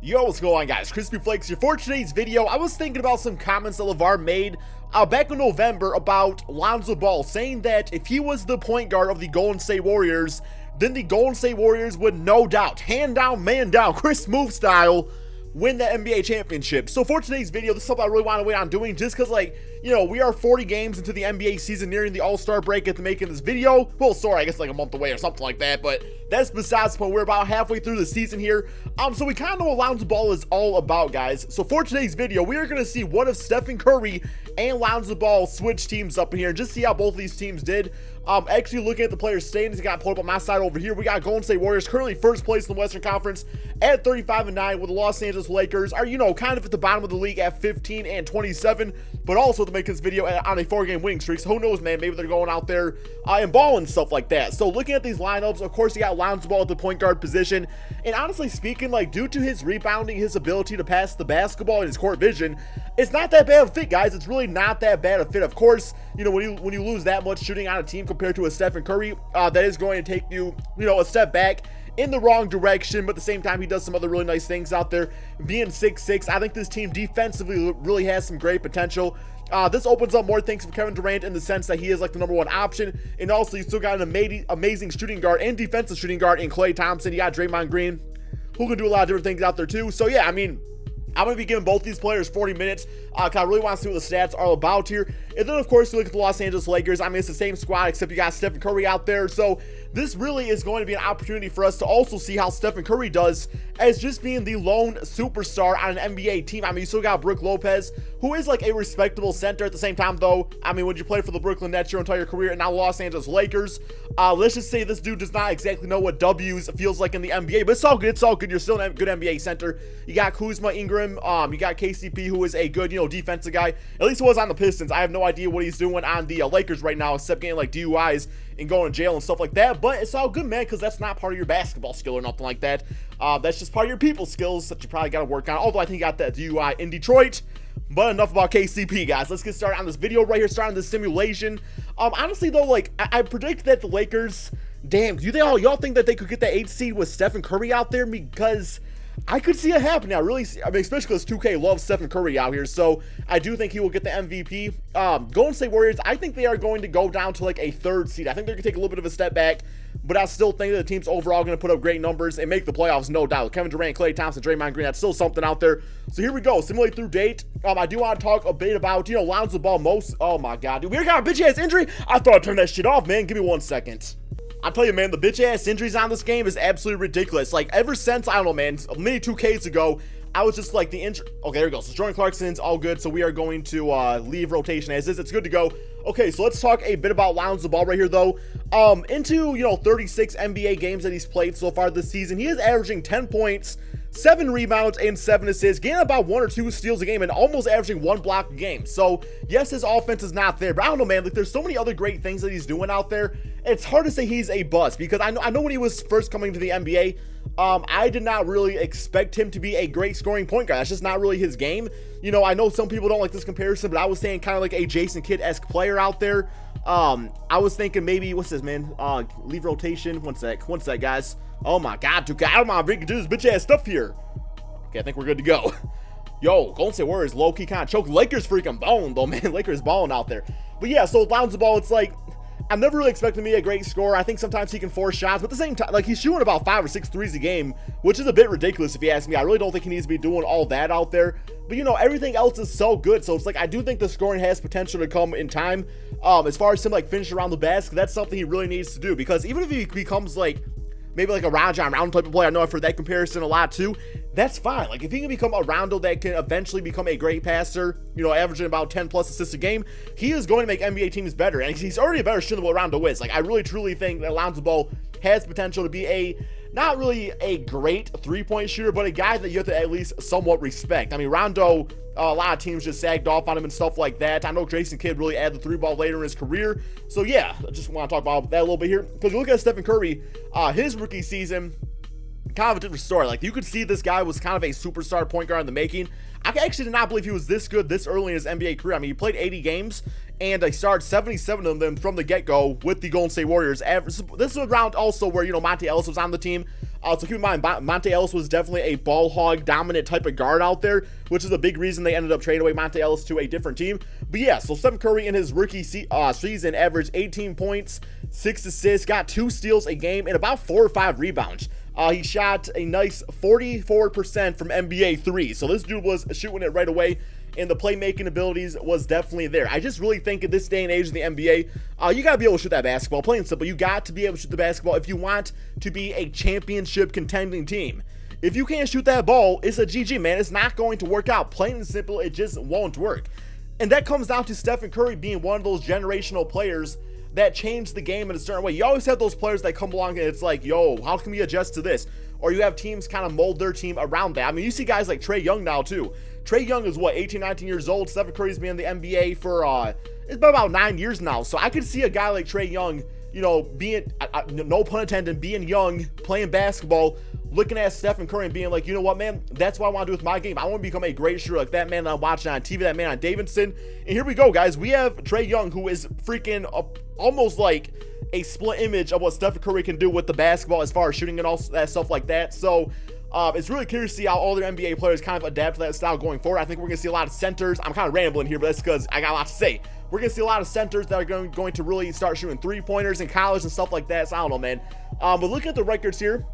Yo, what's going on, guys? Crispy Flakes here. For today's video, I was thinking about some comments that Lavar made back in November about Lonzo Ball, saying that if he was the point guard of the Golden State Warriors, then the Golden State Warriors would no doubt, hand down, man down, Chris Move style, win the NBA championship. So for today's video, this is something I really want to wait on doing, just because, like, you know, we are 40 games into the NBA season, nearing the All-Star break at the making this video. Well, sorry, I guess like a month away or something like that, but that's besides the point. We're about halfway through the season here. So we kind of know what Lonzo Ball is all about, guys. So for today's video, we are going to see what if Steph Curry and Lonzo Ball switch teams up in here and just see how both of these teams did. Actually looking at the players' standings, I got pulled up on my side over here. We got Golden State Warriors currently first place in the Western Conference at 35-9, with the Los Angeles Lakers are, you know, kind of at the bottom of the league at 15-27, but also to make this video on a 4-game winning streak. So who knows, man? Maybe they're going out there and balling and stuff like that. So looking at these lineups, of course, you got Lonzo Ball at the point guard position, and honestly speaking, like, due to his rebounding, his ability to pass the basketball, and his court vision, it's not that bad of a fit, guys. It's really not that bad a fit. Of course, you know, when you lose that much shooting on a team compared to a Steph Curry, that is going to take you, you know, a step back in the wrong direction, but at the same time, he does some other really nice things out there. Being 6'6", I think this team defensively really has some great potential. This opens up more things for Kevin Durant in the sense that he is like the #1 option, and also you still got an amazing shooting guard and defensive shooting guard in Klay Thompson. You got Draymond Green, who can do a lot of different things out there too. So yeah, I mean, I'm going to be giving both these players 40 minutes, because I really want to see what the stats are about here. And then, of course, you look at the Los Angeles Lakers. I mean, it's the same squad, except you got Steph Curry out there. So this really is going to be an opportunity for us to also see how Steph Curry does as just being the lone superstar on an NBA team. I mean, you still got Brook Lopez, who is like a respectable center. At the same time, though, I mean, when you play for the Brooklyn Nets your entire career and now Los Angeles Lakers, let's just say this dude does not exactly know what W's feels like in the NBA, but it's all good. It's all good. You're still a good NBA center. You got Kuzma, Ingram, you got KCP, who is a good, you know, defensive guy. At least he was on the Pistons. I have no idea what he's doing on the Lakers right now, except getting like DUIs and going to jail and stuff like that. But it's all good, man, because that's not part of your basketball skill or nothing like that. That's just part of your people skills that you probably got to work on. Although I think he got that DUI in Detroit. But enough about KCP, guys. Let's get started on this video right here, starting this simulation. Honestly, though, like, I predict that the Lakers, damn, do y'all think that they could get the 8th seed with Steph Curry out there? Because I could see it happening. I mean, especially because 2K loves Steph Curry out here, so I do think he will get the MVP. Golden State Warriors, I think they are going to go down to like a 3rd seed. I think they're going to take a little bit of a step back, but I still think that the team's overall going to put up great numbers and make the playoffs, no doubt. Kevin Durant, Klay Thompson, Draymond Green, that's still something out there. So here we go, simulate through date. I do want to talk a bit about, you know, Lonzo Ball most. Oh my God, dude, we got a bitch-ass injury. I thought I'd turn that shit off, man. Give me 1 second. I'll tell you, man, the bitch-ass injuries on this game is absolutely ridiculous. Like, ever since, I don't know, man, many 2Ks ago, I was just like, the injury. Okay, there we go. So Jordan Clarkson's all good. So we are going to leave rotation as is. It's good to go. Okay, so let's talk a bit about Lonzo Ball right here, though. Into, you know, 36 NBA games that he's played so far this season, he is averaging 10 points, 7 rebounds, and 7 assists, getting about 1 or 2 steals a game, and almost averaging 1 block a game. So, yes, his offense is not there, but I don't know, man. Like, there's so many other great things that he's doing out there. It's hard to say he's a bust, because I know when he was first coming to the NBA, I did not really expect him to be a great scoring point guard. That's just not really his game. You know, I know some people don't like this comparison, but I was saying kind of like a Jason Kidd-esque player out there. I was thinking maybe, what's this, man? Leave rotation. One sec, guys. Oh my God, dude, I don't know how we can do this bitch-ass stuff here. Okay, I think we're good to go. Yo, Golden State Warriors low-key kind of choke. Lakers freaking balling, though, man. Lakers balling out there. But yeah, so Lonzo Ball, it's like, I'm never really expecting him to be a great scorer. I think sometimes he can force shots, but at the same time, like, he's shooting about 5 or 6 threes a game, which is a bit ridiculous if you ask me. I really don't think he needs to be doing all that out there. But, you know, everything else is so good. So it's like, I do think the scoring has potential to come in time. As far as him, like, finishing around the basket, that's something he really needs to do. Because even if he becomes, like, maybe like a Rajon Rondo type of player, I know I've heard that comparison a lot too, that's fine. Like, if he can become a Rondo that can eventually become a great passer, you know, averaging about 10 plus assists a game, he is going to make NBA teams better, and he's already a better shooter than what Rondo is. Like, I really truly think that Lonzo Ball has potential to be a, not really a great three-point shooter, but a guy that you have to at least somewhat respect. I mean, Rondo, a lot of teams just sagged off on him and stuff like that. I know Jason Kidd really added the 3-ball later in his career. So yeah, I just want to talk about that a little bit here, because you look at Steph Curry, his rookie season, kind of a different story. Like, you could see this guy was kind of a superstar point guard in the making. I actually did not believe he was this good this early in his NBA career. I mean, he played 80 games, and he started 77 of them from the get-go with the Golden State Warriors. This is around also where, you know, Monte Ellis was on the team. So keep in mind, Monte Ellis was definitely a ball hog dominant type of guard out there, which is a big reason they ended up trading away Monte Ellis to a different team. But yeah, so Steph Curry in his rookie season averaged 18 points, 6 assists, got 2 steals a game, and about 4 or 5 rebounds. He shot a nice 44% from NBA 3. So this dude was shooting it right away, and the playmaking abilities was definitely there. I just really think in this day and age of the NBA, you got to be able to shoot that basketball. Plain and simple, you got to be able to shoot the basketball if you want to be a championship contending team. If you can't shoot that ball, it's a GG, man. It's not going to work out. Plain and simple, it just won't work. And that comes down to Stephen Curry being one of those generational players that changed the game in a certain way. You always have those players that come along and it's like, yo, how can we adjust to this? Or you have teams kind of mold their team around that. I mean, you see guys like Trae Young now too. Trae Young is what, 18, 19 years old. Stephen Curry's been in the NBA for it's been about 9 years now. So I could see a guy like Trae Young, you know, being, no pun intended, being young, playing basketball, looking at Stephen Curry and being like, you know what, man, that's what I want to do with my game. I want to become a great shooter like that man that I'm watching on TV, that man on Davidson. And here we go, guys. We have Trae Young, who is freaking almost like a split image of what Stephen Curry can do with the basketball as far as shooting and all that stuff like that. So it's really curious to see how all their NBA players kind of adapt to that style going forward. I think we're going to see a lot of centers. I'm kind of rambling here, but that's because I got a lot to say. We're going to see a lot of centers that are going to really start shooting three-pointers in college and stuff like that. So I don't know, man. But looking at the records here,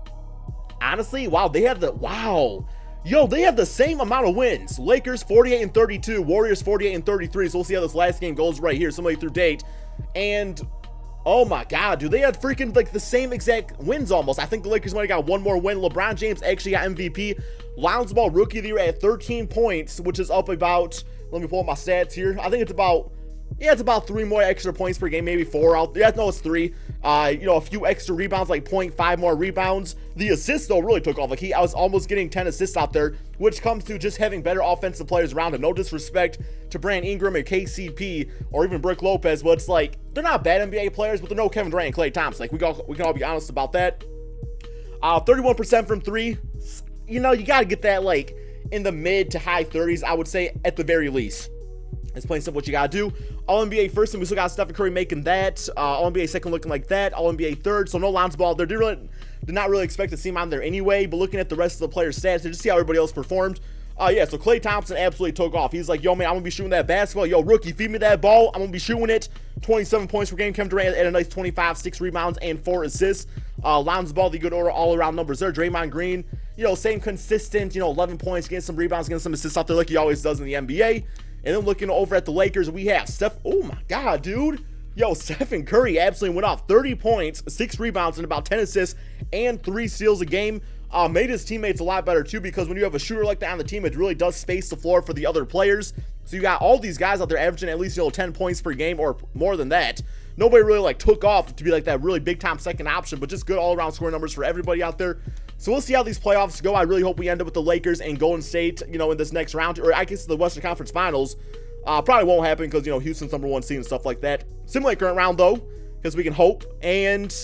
honestly, wow, they have the same amount of wins. Lakers 48-32, Warriors 48-33. So we'll see how this last game goes right here, somebody through date. And oh my god, dude, they had freaking like the same exact wins almost. I think the Lakers might have got one more win. LeBron James actually got MVP. Lonzo Ball rookie of the year at 13 points, which is up about, let me pull up my stats here. I think it's about, yeah, it's about 3 more extra points per game, maybe 4. Yeah, no, it's 3. You know, a few extra rebounds, like 0.5 more rebounds. The assists, though, really took off. Like, I was almost getting 10 assists out there, which comes to just having better offensive players around him. No disrespect to Brandon Ingram and KCP or even Brook Lopez, but it's like, they're not bad NBA players, but they're no Kevin Durant and Klay Thompson. Like, we can all be honest about that. 31% from 3. You know, you got to get that, like, in the mid to high 30s, I would say, at the very least. It's plain simple what you gotta do. All-NBA first, and we still got Stephen Curry making that. All-NBA second looking like that. All-NBA third, so no Lonzo Ball. Did not really expect to see him on there anyway, but looking at the rest of the players' stats, just see how everybody else performed. Yeah, so Klay Thompson absolutely took off. He's like, yo, man, I'm gonna be shooting that basketball. Yo, rookie, feed me that ball. I'm gonna be shooting it. 27 points per game. Kevin Durant had a nice 25, 6 rebounds, and 4 assists. Lonzo Ball, the good all-around numbers there. Draymond Green, you know, same consistent, you know, 11 points, getting some rebounds, getting some assists out there like he always does in the NBA. And then looking over at the Lakers, we have Steph. Oh my god, dude. Yo, Stephen Curry absolutely went off. 30 points, 6 rebounds, and about 10 assists, and 3 steals a game. Made his teammates a lot better, too, because when you have a shooter like that on the team, it really does space the floor for the other players. So you got all these guys out there averaging at least, you know, 10 points per game or more than that. Nobody really, like, took off to be, like, that really big-time second option, but just good all-around scoring numbers for everybody out there. So we'll see how these playoffs go. I really hope we end up with the Lakers and Golden State, you know, in this next round, or I guess the Western Conference Finals. Probably won't happen because, you know, Houston's #1 seed and stuff like that. Similar current round, though, because we can hope. And,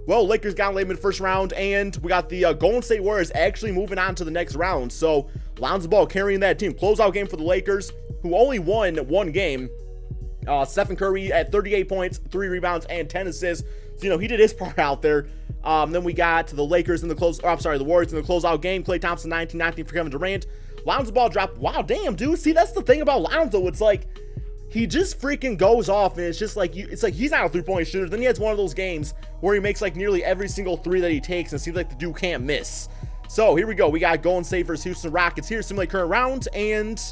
well, Lakers got late in the first round, and we got the Golden State Warriors actually moving on to the next round. So Lonzo Ball carrying that team. Closeout game for the Lakers, who only won 1 game. Stephen Curry at 38 points, 3 rebounds, and 10 assists. So, you know, he did his part out there. Then we got the Lakers in the the Warriors in the closeout game. Klay Thompson 19-19 for Kevin Durant. Lonzo Ball dropped. Wow, damn, dude. See, that's the thing about Lonzo. It's like he just freaking goes off, and it's just like it's like he's not a three-point shooter. Then he has one of those games where he makes like nearly every single 3 that he takes, and it seems like the dude can't miss. So here we go. We got Golden State versus Houston Rockets here, similar current round, and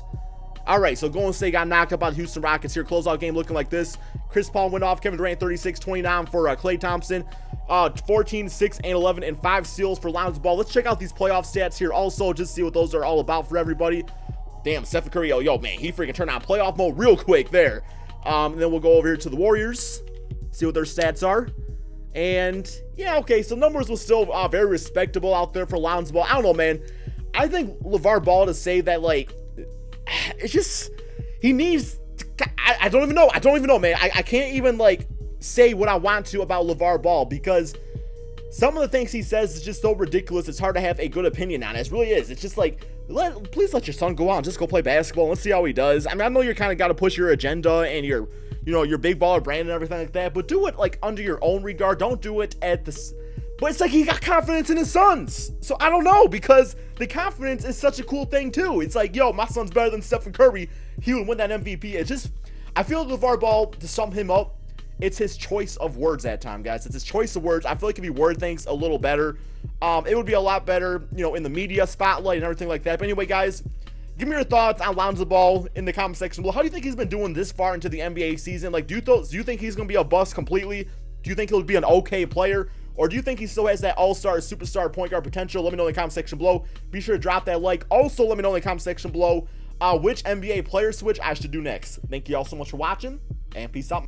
all right, so Golden State got knocked up by the Houston Rockets here. Closeout game looking like this. Chris Paul went off. Kevin Durant 36-29 for Klay Thompson. 14, 6, and 11, and 5 steals for Lonzo Ball. Let's check out these playoff stats here also, just see what those are all about for everybody. Damn, Stephen Curry, yo, man, he freaking turned on playoff mode real quick there. And then we'll go over here to the Warriors, see what their stats are. And, yeah, okay, so numbers was still very respectable out there for Lonzo Ball. I don't know, man. I think Lavar Ball to say that, like, it's just, he needs, I don't even know, man. I can't even, like, say what I want to about Lavar Ball, because some of the things he says is just so ridiculous, it's hard to have a good opinion on it. It really is. It's just like, please let your son go out and just go play basketball. Let's see how he does. I mean, I know you're kind of got to push your agenda and your, you know, your big baller brand and everything like that, but do it like under your own regard. Don't do it at the... But it's like he got confidence in his sons. So I don't know, because the confidence is such a cool thing too. It's like, yo, my son's better than Stephen Curry. He would win that MVP. It's just, I feel like LaVar Ball, to sum him up, it's his choice of words at time, guys. It's his choice of words. I feel like if he word things a little better, it would be a lot better, you know, in the media spotlight and everything like that. But anyway, guys, give me your thoughts on Lonzo Ball in the comment section below. How do you think he's been doing this far into the NBA season? Like, do you think he's going to be a bust completely? Do you think he'll be an okay player? Or do you think he still has that all-star, superstar point guard potential? Let me know in the comment section below. Be sure to drop that like. Also, let me know in the comment section below which NBA player switch I should do next. Thank you all so much for watching, and peace out, my